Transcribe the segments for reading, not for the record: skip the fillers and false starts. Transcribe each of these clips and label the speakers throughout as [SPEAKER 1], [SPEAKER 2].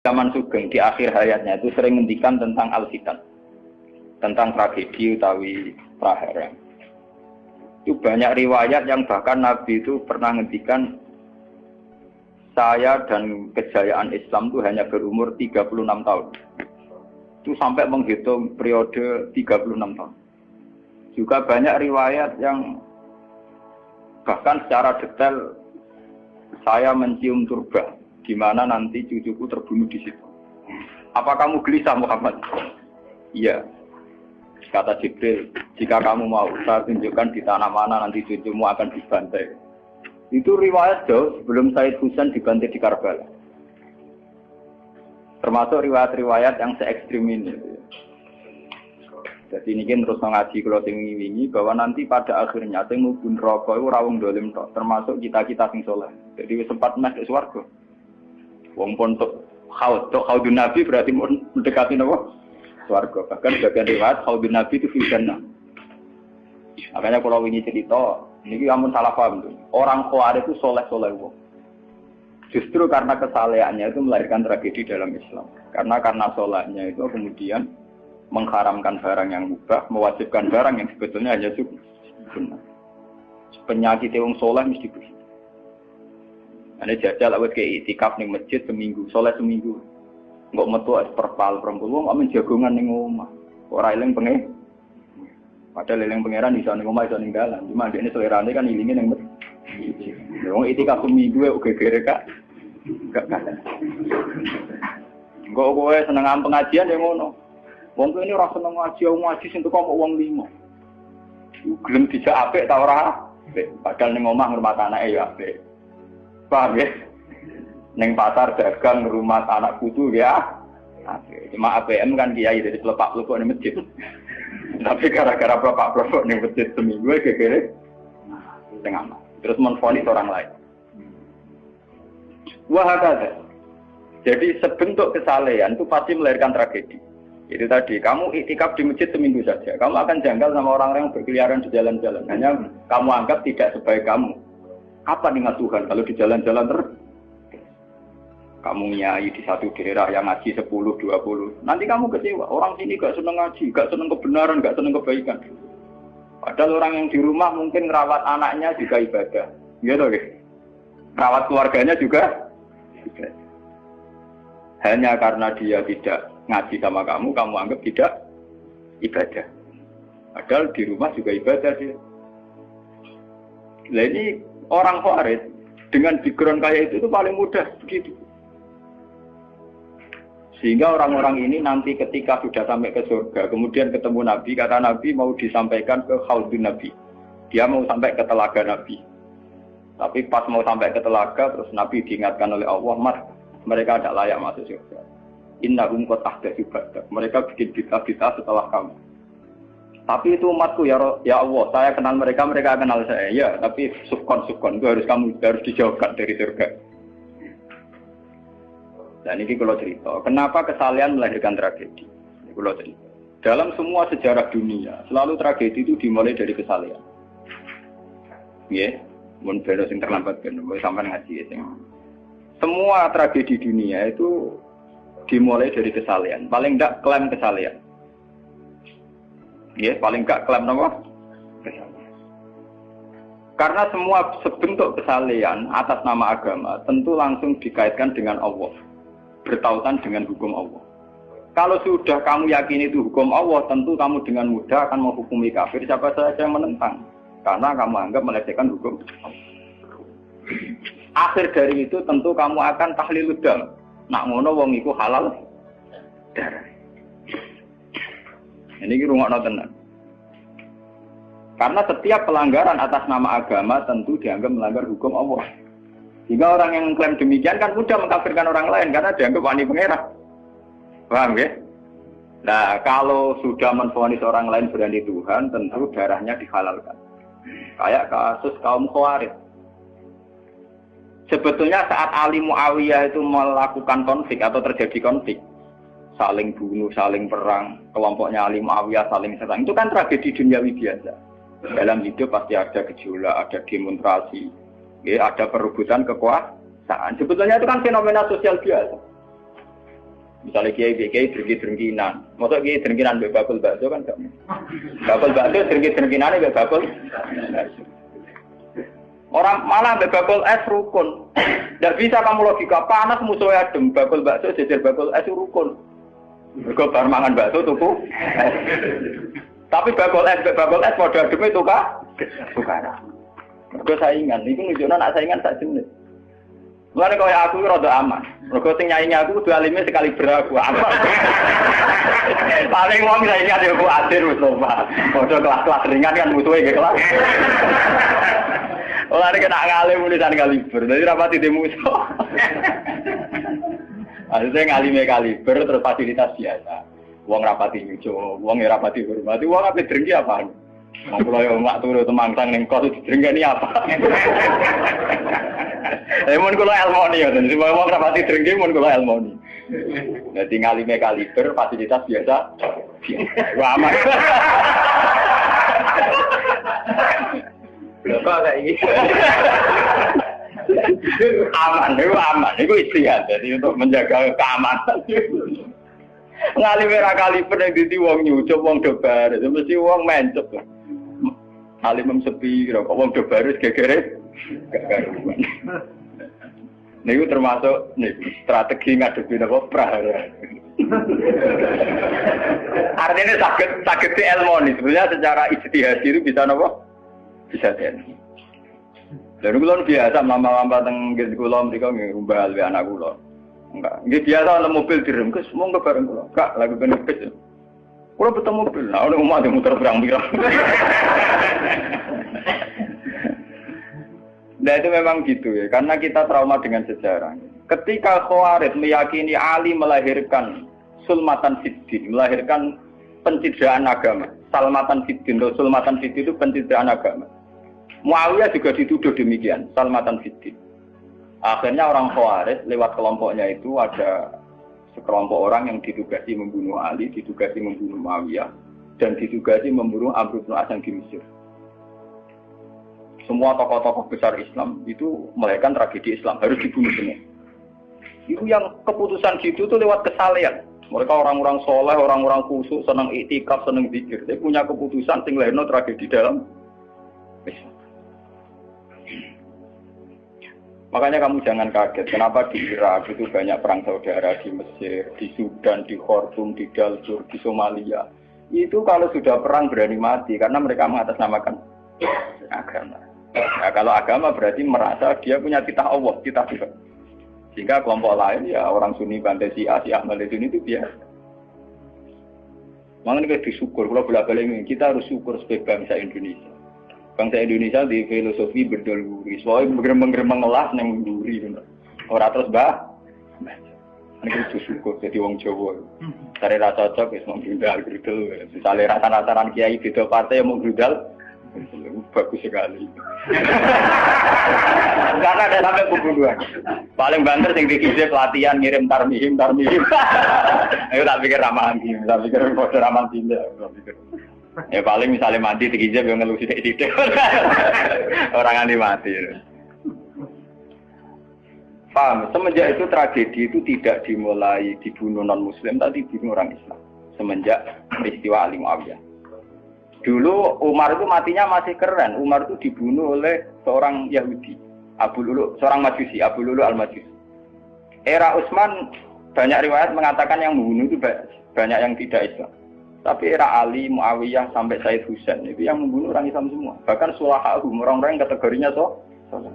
[SPEAKER 1] Zaman Sugeng di akhir hayatnya itu sering ngendikan tentang al-fitan, tentang tragedi utawi prahara. Itu banyak riwayat yang bahkan Nabi itu pernah ngendikan, saya dan kejayaan Islam itu hanya berumur 36 tahun. Itu sampai menghitung periode 36 tahun. Juga banyak riwayat yang bahkan secara detail saya mencium turba, di mana nanti cucuku terbunuh di situ. Apa kamu gelisah Muhammad? Iya. Kata Jibril, jika kamu mau, saya tunjukkan di tanah mana nanti cucumu akan dibantai. Itu riwayat jauh sebelum Said Husain dibantai di Karbala. Termasuk riwayat-riwayat yang se-ekstrim ini. Jadi ini kan terus ngaji kalau tinggi-tinggi bahwa nanti pada akhirnya sing mubun rokok itu rawung dolim tok, termasuk kita-kita sing soleh. Jadi sempat masuk swarga. Wong pontok haudun Nabi berarti mendekati napa? Swarga. Bahkan bagian riwayat haudun Nabi itu fil jannah. Makanya kalau ini cerita, ini amun salah paham tuh. Orang Khawarij itu soleh-soleh wong. Justru karena kesalehannya itu melahirkan tragedi dalam Islam. Karena solehnya itu kemudian mengharamkan barang yang mubah, mewajibkan barang yang sebetulnya hanya sunnah. Penyakit wong soleh mesti begitu. Ane jajal awet kayak itikaf ning masjid seminggu, soleh seminggu. Enggak metu es perpal perempuan, wong amen jagongan ning omah. Ora eling pengen. Padahal eling pangeran iso ning omah iso ning dalan. Cuma dekne selerane kan ilinge ning masjid. Wong itikaf seminggu kok gegere kak. Enggak kalah. Enggak kowe seneng pengajian ya ngono. Wong kene ora seneng ngaji sing teko kok wong 5. Gelem dijak apik ta ora? Padahal ning omah ngurmat anake ya apik. Paham ya? Neng pasar dagang rumah anak putu ya. Cuma APM kan kiai dari pelepak-pelepok di masjid. Tapi gara-gara pelepak-pelepok di masjid seminggu kira-kira tengah. Terus menfonis orang lain. Wah kata. Jadi sebentuk kesalehan itu pasti melahirkan tragedi. Itu tadi, kamu iktikaf di masjid seminggu saja. Kamu akan janggal sama orang-orang yang berkeliaran di jalan-jalan. Hanya kamu anggap tidak sebaik kamu. Apa dengan Tuhan kalau di jalan-jalan terus? Kamu nyai di satu daerah yang ngaji 10, 20. Nanti kamu kecewa. Orang sini gak seneng ngaji, gak seneng kebenaran, gak seneng kebaikan. Padahal orang yang di rumah mungkin ngerawat anaknya juga ibadah. Gitu guys. Ngerawat keluarganya juga ibadah. Hanya karena dia tidak ngaji sama kamu anggap tidak ibadah. Padahal di rumah juga ibadah dia. Nah ini orang Khawarij dengan background kayak itu paling mudah begitu. Sehingga orang-orang ini nanti ketika sudah sampai ke surga, kemudian ketemu Nabi, kata Nabi mau disampaikan ke Haudun Nabi. Dia mau sampai ke telaga Nabi. Tapi pas mau sampai ke telaga, terus Nabi diingatkan oleh Allah, Mas, mereka tidak layak masuk surga. Innahum qad ahdatsu ba'dak. Mereka bikin bid'ah setelah kamu. Tapi itu umatku ya Allah, saya kenal mereka kenal saya. Ya, tapi sukon itu harus dijauhkan dari surga. Dan ini kalau cerita, kenapa kesalehan melahirkan tragedi? Ini kalau cerita. Dalam semua sejarah dunia, selalu tragedi itu dimulai dari kesalehan. Ya, mun bener sing terlambat kan, sampean ngaji ya. Semua tragedi dunia itu dimulai dari kesalehan. Paling enggak klaim kesalehan. Ya, paling enggak klaim apa? Karena semua sebentuk kesalehan atas nama agama tentu langsung dikaitkan dengan Allah, bertautan dengan hukum Allah. Kalau sudah kamu yakin itu hukum Allah, tentu kamu dengan mudah akan menghukumi kafir siapa saja yang menentang, karena kamu anggap melecehkan hukum Allah. Akhir dari itu tentu kamu akan tahlilud dam. Nak ngono wong iku halal darah. Ini rungokno tenan. Karena setiap pelanggaran atas nama agama tentu dianggap melanggar hukum Allah. Jika orang yang mengklaim demikian kan mudah mengkafirkan orang lain karena dianggap wani pangeran. Paham ya? Nah, kalau sudah menvonis orang lain berani Tuhan, tentu darahnya dihalalkan. Kayak kasus kaum Khawarij. Sebetulnya saat Ali Muawiyah itu melakukan konflik atau terjadi konflik, saling bunuh, saling perang, kelompoknya Ali Muawiyah saling serang, itu kan tragedi duniawi biasa. Dalam hidup pasti ada gejolak, ada demonstrasi, ya, ada perebutan kekuasaan. Sebetulnya itu kan fenomena sosial biasa. Misalnya kiai drengki-drengkinan. Masa kiai drengkinan mbek bakul bakso kan gak. Bakul bakso drengki-drengkinane mbek bakul. Orang malah mbek bakul es rukun. Ndak bisa kamu logika panas musuhnya adem, bakul bakso jejer bakul es rukun. Mergo bar mangan bakso tuku. Tapi bakul es padha ademe tukaran. Mergo saingan, iku nunjukno nek saingan sak jenis. Mulane kaya aku rada aman. Mergo sing nyaingi aku kudu alime sekali beraku aman. Paling wong saingi ade aku adir wis lomba. Padha kelas-kelas ringan kan musuhe nggih kelas. Ora nek nak ngalim tulisan kaliber. Dadi rapati di musuh. Ada ngalime kaliber terus fasilitas biasa. Wong rapati nyucu, wong rapati hormati, wong ape drengki apaan? Wong kula yo mak turu temangsang ning kos drengkeni apa? Mun kula elmoni ya, dadi wong rapati drengki mun kula elmoni. Dadi ngalime kaliber fasilitas biasa. Wah aman. Kok kayak ini? Aman, itu istihad. Jadi untuk menjaga keamanan. Ngalime ra kaliber yang dadi wong nyucup, wong dobar, itu mesti wong mencep. Alim sepi, kok wong dobar gegere gak karuan. Niku termasuk strategi ngadepi apa prahara. Artinya sakit di ilmu sebenarnya secara ijtihad itu bisa napa? Bisa ten. Lalu kulon biasa lama-lama teng kula mriko ngumbal we anak kula. Enggak, nggih biasa ana mobil direngkes monggo bareng kula. Kak, lagi benekes. Kula betul mobil. Nah, ono omah muter pirang-pirang. Nah itu memang gitu ya, karena kita trauma dengan sejarah. Ketika Khawarij meyakini Ali melahirkan sulmatan fiddin, melahirkan pencitraan agama. Salmatan fiddin, sulmatan fiddin itu pencitraan agama. Muawiyah juga dituduh demikian, salmatan fiddin. Akhirnya orang Khawarij lewat kelompoknya itu ada sekelompok orang yang ditugasi membunuh Ali, ditugasi membunuh Muawiyah, dan ditugasi membunuh Amr bin As di Mesir. Semua tokoh-tokoh besar Islam itu melahirkan tragedi Islam, harus dibunuh semua. Itu yang keputusan gitu tuh lewat kesalehan. Mereka orang-orang soleh, orang-orang khusyuk, senang iktikaf, senang zikir. Dia punya keputusan sing lahirno tragedi dalam Islam. Makanya kamu jangan kaget, kenapa di Irak itu banyak perang saudara, di Mesir, di Sudan, di Khartoum, di Darfur, di Somalia. Itu kalau sudah perang berani mati, karena mereka mengatasnamakan agama. Nah, kalau agama berarti merasa dia punya titah Allah, titah Tuhan. Sehingga kelompok lain ya orang Sunni bantai Syiah, Syiah bantai Sunni itu biasa. Makanya kita disyukur, kalau bolak-balik ini kita harus syukur sebagai bangsa Indonesia. Bangsa Indonesia di filosofi berdoluri, soalnya bergeremeng-geremeng ngelas yang berduri. Orang terus ini kita syukur jadi wong Jawa. Cari rasa cocok, mau gerudal. Misalnya rasa-rasaran kiai beda partai yang mau gerudal, bagus sekali. Karena ada sampai pembunuhan. Paling banter sing dikisi pelatihan ngirim tarmihim. Ayo tak pikir ramalan gini, tak pikir kode ramalan tindak. Ya paling misalnya mati dikisi yang ngeluh sidik-sidik. Orang anti mati. Paham? Semenjak itu tragedi itu tidak dimulai dibunuh non-Muslim, tapi dibunuh orang Islam. Semenjak peristiwa Ali Muawiyah. Dulu Umar itu matinya masih keren. Umar itu dibunuh oleh seorang Yahudi, Abu Lulu, seorang Majusi, Abu Lulu al-Majusi. Era Utsman banyak riwayat mengatakan yang membunuh itu banyak yang tidak Islam. Tapi era Ali, Muawiyah sampai Said Husain itu yang membunuh orang Islam semua. Bahkan sulahahum, orang-orang yang kategorinya soleh.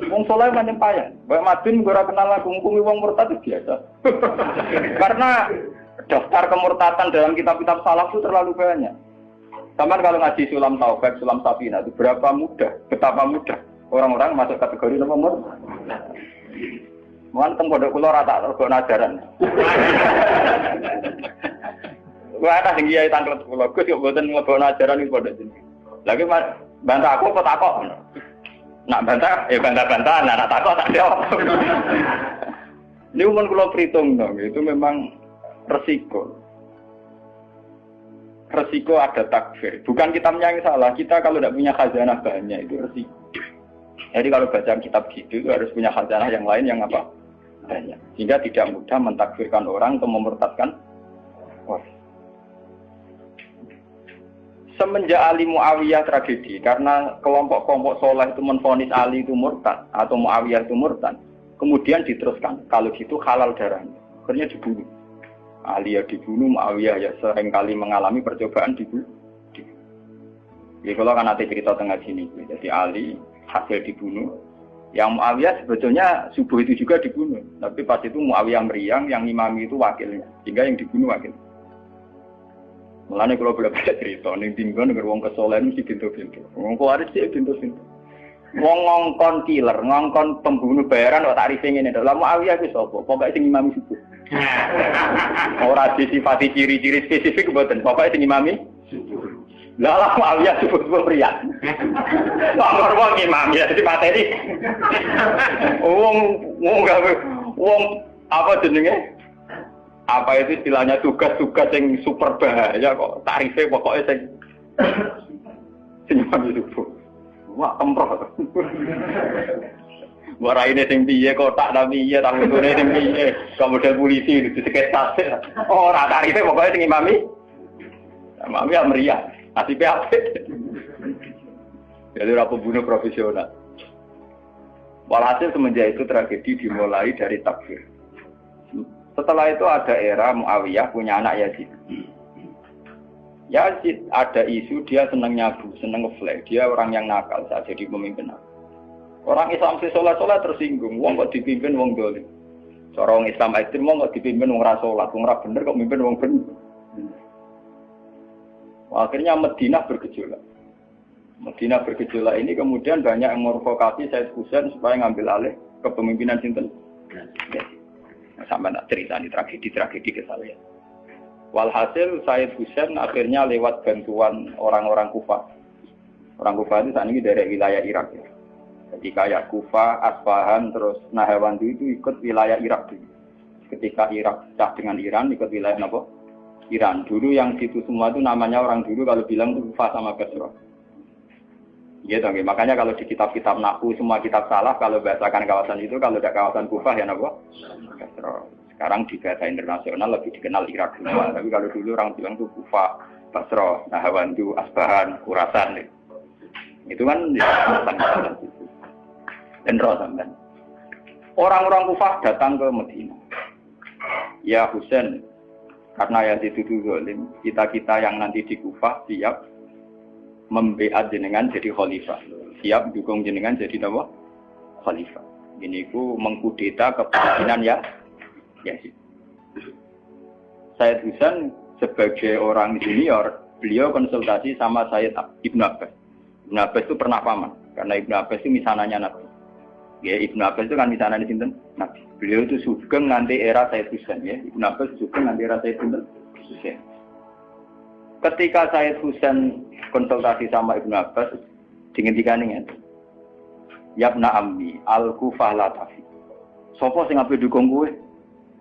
[SPEAKER 1] Wong soleh macam payah. Baik Madin gue kenal aku ngukumi wong murtad itu biasa. Karena daftar kemurtatan dalam kitab-kitab salaf itu terlalu banyak. Sama kalau ngaji Sulam Taufik, Sulam Safina itu betapa mudah orang-orang masuk kategori nama murtad. Mohon teng pondok kula rata rego ajaran. Gue ada sing kiai tanglet kula, Gus yo mboten nglebokno ajaran ing pondok jeneng. Lagi bantah aku apa takok? Nak bantah, ya bantah-bantahan, nak takut tak jawab. Ini umum kalau perhitung dong, itu memang resiko. Resiko ada takfir. Bukan kita yang salah, kita kalau tidak punya khazanah banyak itu resiko. Jadi kalau baca kitab gitu harus punya khazanah yang lain yang apa? Banyak. Sehingga tidak mudah mentakfirkan orang atau memurtadkan orang. Semenjak Ali Muawiyah tragedi, karena kelompok-kelompok soleh itu menvonis Ali itu murtad atau Muawiyah itu murtad, kemudian diteruskan kalau gitu halal darahnya, akhirnya dibunuh. Ali ya dibunuh, Muawiyah ya seringkali mengalami percobaan dibunuh. Ya kalau kan nanti cerita tengah sini, jadi Ali hasil dibunuh, yang Muawiyah sebetulnya subuh itu juga dibunuh, tapi pas itu Muawiyah meriang, yang imami itu wakilnya, sehingga yang dibunuh wakil. Mulane kalau boleh baca cerita, ning dinggon nang wong kesolen mesti pintu-pintu. Wong kuwaris sih pintu-pintu. Wong ngongkon killer, ngongkon pembunuh bayaran kok tarife ngene lho. Lah Muawiyah ku sapa? Pokoke sing imami subuh. Ora disifati ciri-ciri spesifik mboten, pokoke sing imami subuh. Lah Muawiyah subuh priya. Wong imami dadi materi. Wong apa jenenge? Apa itu istilahnya tugas-tugas yang super bahaya kok tarifnya pokoknya senyum itu wah kemproh waraine sing piye kotak ta piye tangune sing piye kemudian polisi diseketas ora tarifnya pokoknya sing imami mami meriah nasibnya apik jadi ora pembunuh profesional. Walhasil semenjak itu tragedi dimulai dari takfir. Setelah itu ada era Muawiyah punya anak Yazid. Yazid ada isu dia seneng nyabu, seneng ngeflek. Dia orang yang nakal saat jadi pemimpin. Orang Islam sholat tersinggung. Wong kok dipimpin wong dolim. Seorang Islam ekstrem wong kok dipimpin wong ra sholat. Wong ra bener kok mimpin wong bener. Akhirnya Madinah bergejolak. Madinah bergejolak ini kemudian banyak yang mervokasi Said Husain supaya ngambil alih kepemimpinan sinten. Sampai nak cerita ini tragedi ke saya. Walhasil Said Husain akhirnya lewat bantuan orang-orang Kufah. Orang Kufah itu saat ini dari wilayah Irak. Ya. Jadi kayak Kufah, Asfahan, terus Nahrawan itu ikut wilayah Irak dulu. Ketika Irak pecah dengan Iran, ikut wilayah apa? Iran. Dulu yang situ semua itu namanya orang dulu kalau bilang itu Kufah sama Basra. Gitu, makanya kalau di kitab-kitab Nahwu semua kitab salah kalau bahasakan kawasan itu, kalau tidak kawasan Kufah ya apa? Basra. Sekarang di bahasa internasional lebih dikenal Irak semua, tapi kalau dulu orang bilang itu Kufah, Basra, Nahrawan, Asbahan, Khurasan. Itu kan dan Rosamban. Orang-orang Kufah datang ke Madinah. Ya Husain, karena Yazid itu zalim, kita-kita yang nanti di Kufah siap membeat jenengan jadi khalifah, siap dukung jenengan jadi apa? Khalifah. Ini ku mengkudeta kepemimpinan ya Yazid. Said Husain sebagai orang junior, beliau konsultasi sama Sayyid Ibn Abbas. Ibn Abbas itu pernah paman, karena Ibn Abbas itu misananya Nabi. Ya, Ibn Abbas itu kan misananya sinten Nabi. Beliau itu sugeng nanti era Said Husain ya. Ibn Abbas sugeng nanti era Said Husain. Ketika Said Husain konsultasi sama Ibn Abbas, dihentikan ini. Yabna ammi al-Kufah la tafi. Sopo sing ape dukung kowe?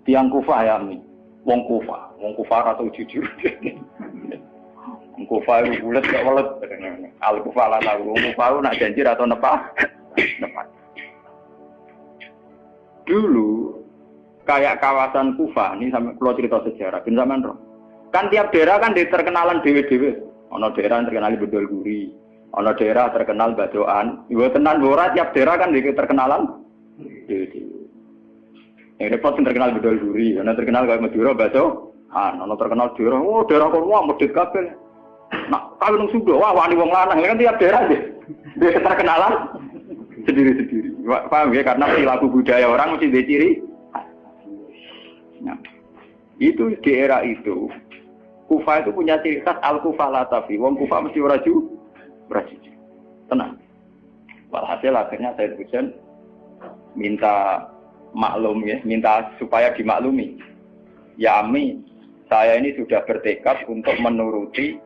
[SPEAKER 1] Tiang Kufah ya ammi. Wong Kufah atau jujur. Wong Kufah itu bulet gak welet. Al-Kufah la tafi. Wong Kufah nak janji atau nepah? Nepah. Dulu kayak kawasan Kufah ini sampai kalau cerita sejarah, ben sampean roh. Kan tiap daerah kan diterkenalan dewe-dewe. Ono daerah terkenal Bedol Guri, ono daerah terkenal Badoan. Ibu tenan ora tiap daerah kan diterkenalan dewe-dewe. Yang repot terkenal Bedol Guri, ono terkenal kayak Madura Badoan, ono terkenal daerah, oh daerah kono medhit kabeh. Nah, kalau nang Sunda, wah wani wong lanang kan tiap daerah dia terkenalan sendiri-sendiri. Paham ya? Karena perilaku budaya orang mesti ada ciri. Nah, itu di era itu. Kufah itu punya ciri khas al-Kufah la tafi. Wong Kufah mesti ora ju, tenang. Walhasil akhirnya Said Husain minta maklum ya, minta supaya dimaklumi. Ya Ami, saya ini sudah bertekad untuk menuruti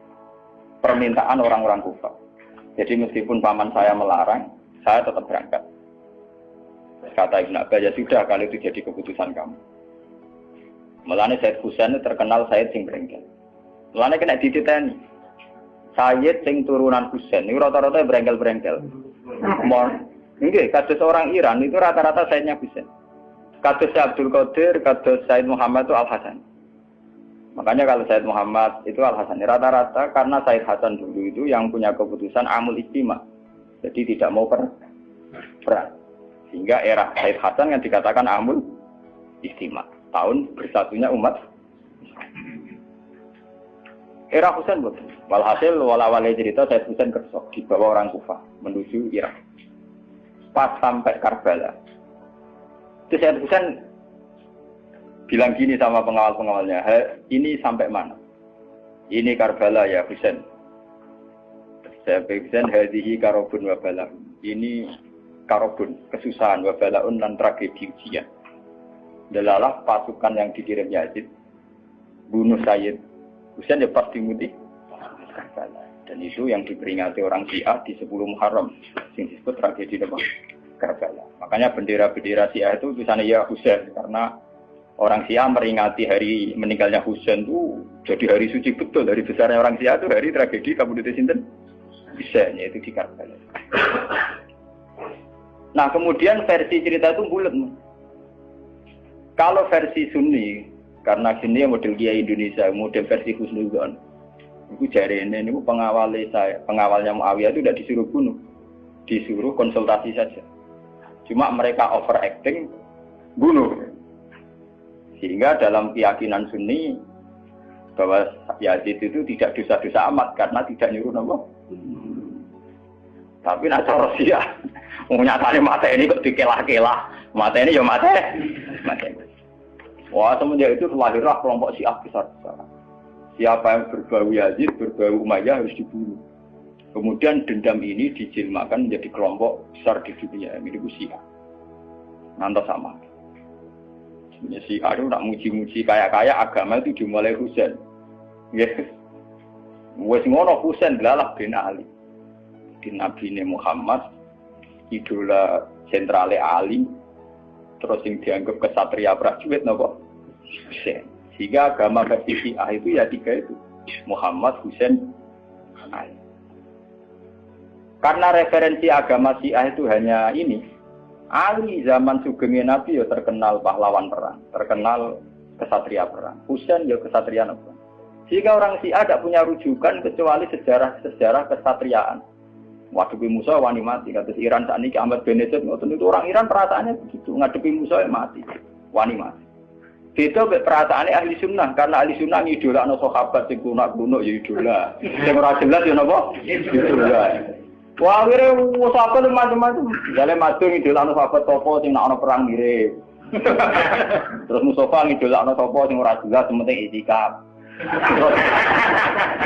[SPEAKER 1] permintaan orang-orang Kufah. Jadi meskipun paman saya melarang, saya tetap berangkat. Kata Ibn Abbas, ya sudah kalau itu jadi keputusan kamu. Mulane Said Husain terkenal Said sing brengkel. Mulane kena dititeni. Said sing turunan Husain, ini rata-rata brengkel-brengkel. Nggih, kados orang Iran itu rata-rata Sayyidnya Husain. Kados Abdul Qadir, kados Sayyid Muhammad itu Al-Hasan. Makanya kalau Sayyid Muhammad itu Al-Hasan rata-rata karena Sayyid Hasan dulu itu yang punya keputusan amul istima. Jadi tidak mau perang. Sehingga era Sayyid Hasan yang dikatakan amul istima. Tahun bersatunya umat. Era Husain betul. Walhasil wala-wala cerita Sayyid Husain kersok dibawa orang Kufah menuju Irak. Pas sampai Karbala. Terus Sayyid Husain bilang gini sama pengawal-pengawalnya, ini sampai mana? Ini Karbala ya Husain. Saya Husain hadhihi karobun wa bala. Ini karobun, kesusahan wa balaun dan tragedi ujian. Delalah pasukan yang dikirim Yazid bunuh Sayyid Husain ya pasti mudi Karbala. Dan itu yang diperingati orang Syiah di 10 Muharram, yang disebut tragedi Karbala. Makanya bendera-bendera Syiah itu tulisannya ya Husain karena orang Syiah meringati hari meninggalnya Husain itu jadi hari suci betul. Hari besarnya orang Syiah itu hari tragedi Kabupaten Sinten Husain, yaitu di Karbala. Nah kemudian versi cerita itu bulat. Kalau versi Sunni, karena Sunni model Kiai Indonesia, model versi Husnudzon, itu jari ini pengawalnya Muawiyah itu tidak disuruh bunuh, disuruh konsultasi saja. Cuma mereka overacting bunuh. Sehingga dalam keyakinan Sunni bahwa Yazid itu tidak dosa-dosa amat karena tidak nyuruh nama. Tapi nak cara Syiah, nyatanya mata ini kok dikelah-kelah, mata ini ya mata. Wah semenjak itu lahirlah kelompok Syiah besar-besar. Siapa yang berbau Yazid, berbau Umayyah harus dibunuh. Kemudian dendam ini dijilmakan menjadi kelompok besar di dunia, ini Syiah. Nanti sama. Si Aduh nak muji-muji kaya-kaya agama itu dimulai Husain. Yes. Wes ngono Husain lalah bin Ali. Di Nabi Muhammad idola sentrale Ali. Terus yang dianggap kesatria prajurit napa? Husain. Sehingga agama versi Syiah itu ya tiga itu. Muhammad, Husain, Ali. Karena referensi agama Syiah itu hanya ini. Ali zaman sugengnya Nabi ya terkenal pahlawan perang, terkenal kesatria perang. Husain ya kesatria perang. Jika orang Syiah tidak punya rujukan kecuali sejarah kesatriaan. Ngadepi Musa wani mati. Kata Iran saat ini Ahmad Benedek itu orang Iran perasaannya begitu. Ngadepi Musa mati, wani mati. Beda perasaannya ahli sunnah karena ahli sunnah idola no sahabat sing kuno ya idola. Sing ora jelas ya napa? Idola. Wah, kira sahabat macam-macam. Jale madung idolakno sahabat topo sing nak ana perang mirip. Terus Mustafa ngidolakno topo sing ora jelas penting itikaf.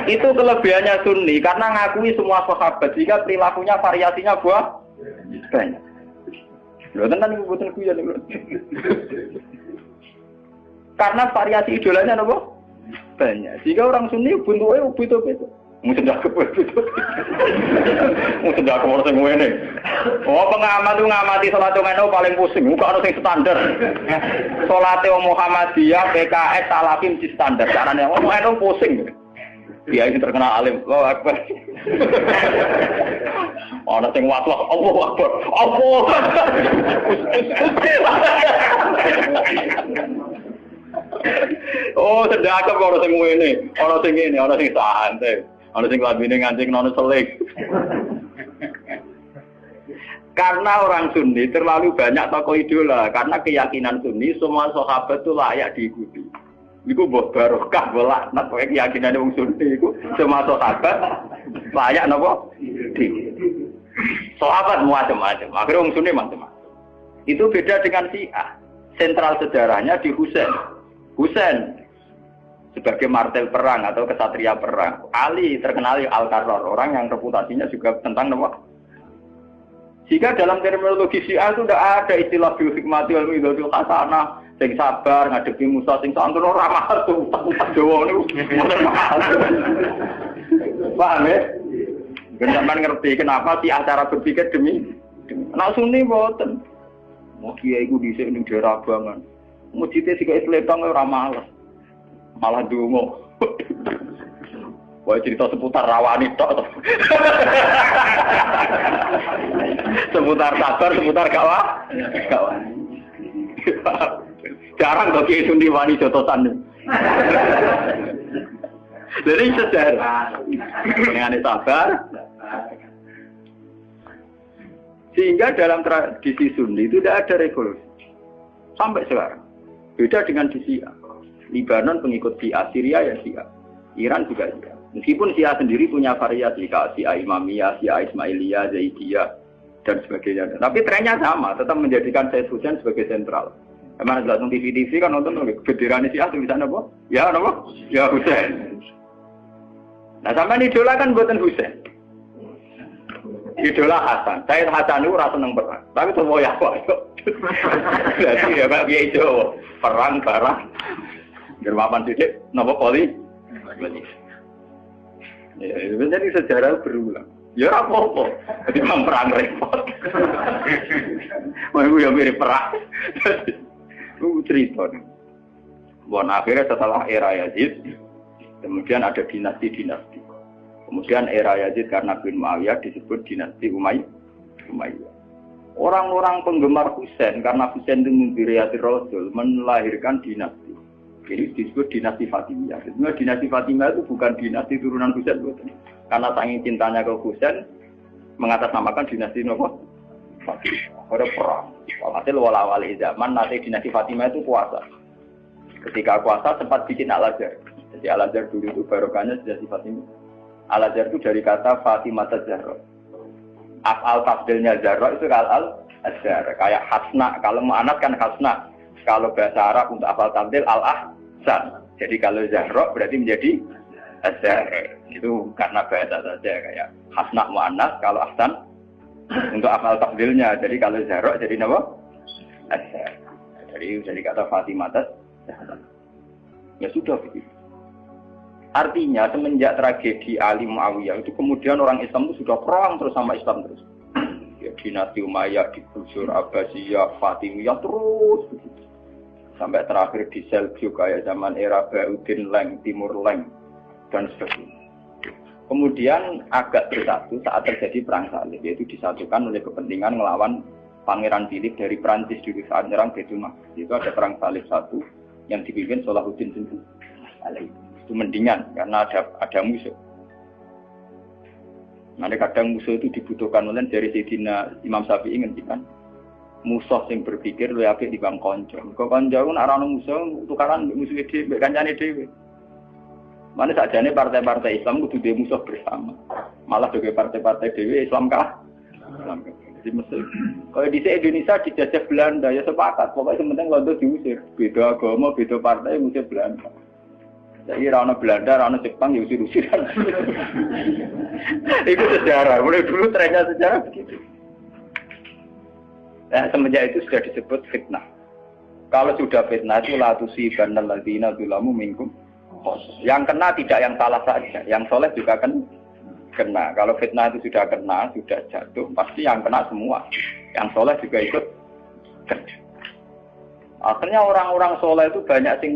[SPEAKER 1] Itu kelebihannya Sunni karena ngakui semua sahabat jika perilakunya variasinya banyak. Lho tenan iku boten kuyon lho. Karena variasi idolanya napa? Banyak. Jika orang Sunni bentuke beda-beda. Mungkin dah kepet itu. Mungkin dah kepet sing ngene. Oh pengamat itu ngamati salat ngono paling pusing. Muga ana sing standar. Salate Muhammadiyah, PKS, Salafim di standar. Carane wong ngono pusing. Dia ini terkenal alim. Allahu Akbar. Ana sing waswas Allahu Akbar. Allah. Oh sedekah kok ora sing ngene. Ana sing ngene, ana sing santai. Ana sing labine ngancing nono selik. Karena orang Sunni terlalu banyak tokoh idola, karena keyakinan Sunni semua sahabat itu layak diikuti. Iku mbah barokah laknat kowe keyakinane wong Sunni iku semua sahabat layak napa? Diikuti. Sahabat macam-macam, akhirnya wong Sunni macam-macam. Itu beda dengan Syiah. Sentral sejarahnya di Husain. Husain sebagai martel perang atau kesatria perang. Ali terkenal Al-Qarrar, orang yang reputasinya juga tentang nama. Jika dalam terminologi Syiah itu tidak ada istilah bil hikmati wal mau'izatil hasanah, sing sabar ngadepi Musa sing santun ora mahal tuh utak Jawa niku. Paham ya? Sampeyan ngerti kenapa sih acara berpikir demi nek Sunni mboten. Mau kiai iku dhisik ning daerah Abangan. Mujite sik kaya sletong ora males. Malah dungo. Wah cerita seputar rawani tok. Seputar sabar, seputar kawan. Jarang kok Kiai Sundi wani jotosan. Jadi sejarah dengan sabar. Sehingga dalam tradisi Sunni itu tidak ada revolusi. Sampai sekarang. Beda dengan di Syiah. Libanon pengikut Syiah, Syria ya Syiah. Iran juga Syiah. Meskipun Syiah sendiri punya variasi, kayak Syiah Imamiyah, Syiah Ismailiyah, Zaidiyah, dan sebagainya. Tapi trennya sama, tetap menjadikan Said Hussein sebagai sentral. Emang ada nonton TV kan nonton benderanya Syiah tulisannya apa? Ya apa? Ya Hussein. Nah sampai idola kan buatan Hussein. Idola Hasan. Said Hasan itu rasa seneng perang. Tapi semua ya kok. Jadi ya Pak Kiai Jawa perang barang. Germapan sidik, nopo poli. Ya, jadi sejarah berulang. Ya apa-apa. Jadi perang repot. Mau yang mirip perang. Itu cerita. Bon akhirnya setelah era Yazid, kemudian ada dinasti-dinasti. Kemudian era Yazid karena bin Muawiyah disebut dinasti Umayyah. Orang-orang penggemar Husain karena Husain itu mimpi Rasul melahirkan dinasti. Jadi disebut dinasti Fatimiyah. Sebenarnya dinasti Fatimiyah itu bukan dinasti turunan Husain, betul. Karena saking cintanya ke Husain mengatasnamakan dinasti apa? Fatimiyah. Ada perang. Walhasil wala-wali zaman nanti dinasti Fatimiyah itu kuasa. Ketika kuasa sempat bikin Al-Azhar. Jadi Al-Azhar dulu itu barokahnya dinasti Fatimiyah. Al-Azhar itu dari kata Fatimah Zahra. Af'al tafdilnya Zahra itu Al-Azhar. Kayak Hasna, kalau mu'anats kan Hasna. Kalau bahasa Arab untuk af'al tafdil Al-Ahsan. Jadi kalau Zahra berarti menjadi Azhar. Itu karena bahasa saja kayak Hasna mu'anats, kalau Ahsan untuk af'al tafdilnya. Jadi kalau Zahra jadi apa? Azhar. Jadi kata Fatimah Zahra. Ya sudah begitu. Artinya semenjak tragedi Ali Muawiyah itu kemudian orang Islam itu sudah perang terus sama Islam terus. Ya, dinasti Umayyah, digusur Abbasiyah, Fatimiyah terus begitu. Sampai terakhir di Seljuk kayak zaman era Bauddin Leng, Timur Leng dan sebagainya. Kemudian agak bersatu saat terjadi perang salib, yaitu disatukan oleh kepentingan melawan Pangeran Philip dari Prancis dulu saat menyerang Baitul Maqdis. Itu ada perang salib satu yang dipimpin Salahuddin Alaihi. Itu mendingan karena ada musuh. Nanti kadang musuh itu dibutuhkan oleh dari Sayyidina Imam Syafi'i ngendikan musuh yang berpikir luwih apik dibanding kanca. Kok kanca ku nek ana musuh tukaran musuh dhewe, kancane dhewe. Mane sakjane partai-partai Islam kudu duwe musuh bersama. Malah dhewe partai-partai dhewe Islam kah? Islam. Jadi mesti kalau di Indonesia dijajah Belanda ya sepakat, pokoknya penting londo diusir. Beda agama, beda partai musir Belanda. Jadi rana Belanda, rana Jepang, ya usir-usiran. Itu sejarah. Mulai dulu trennya sejarah begitu. Nah, semenjak itu sudah disebut fitnah. Kalau sudah fitnah itu la tusibanal ladzina dzalamu minkum. Yang kena tidak yang salah saja, yang soleh juga kan kena. Kalau fitnah itu sudah kena, sudah jatuh, pasti yang kena semua. Yang soleh juga ikut kena. Akhirnya orang-orang soleh itu banyak yang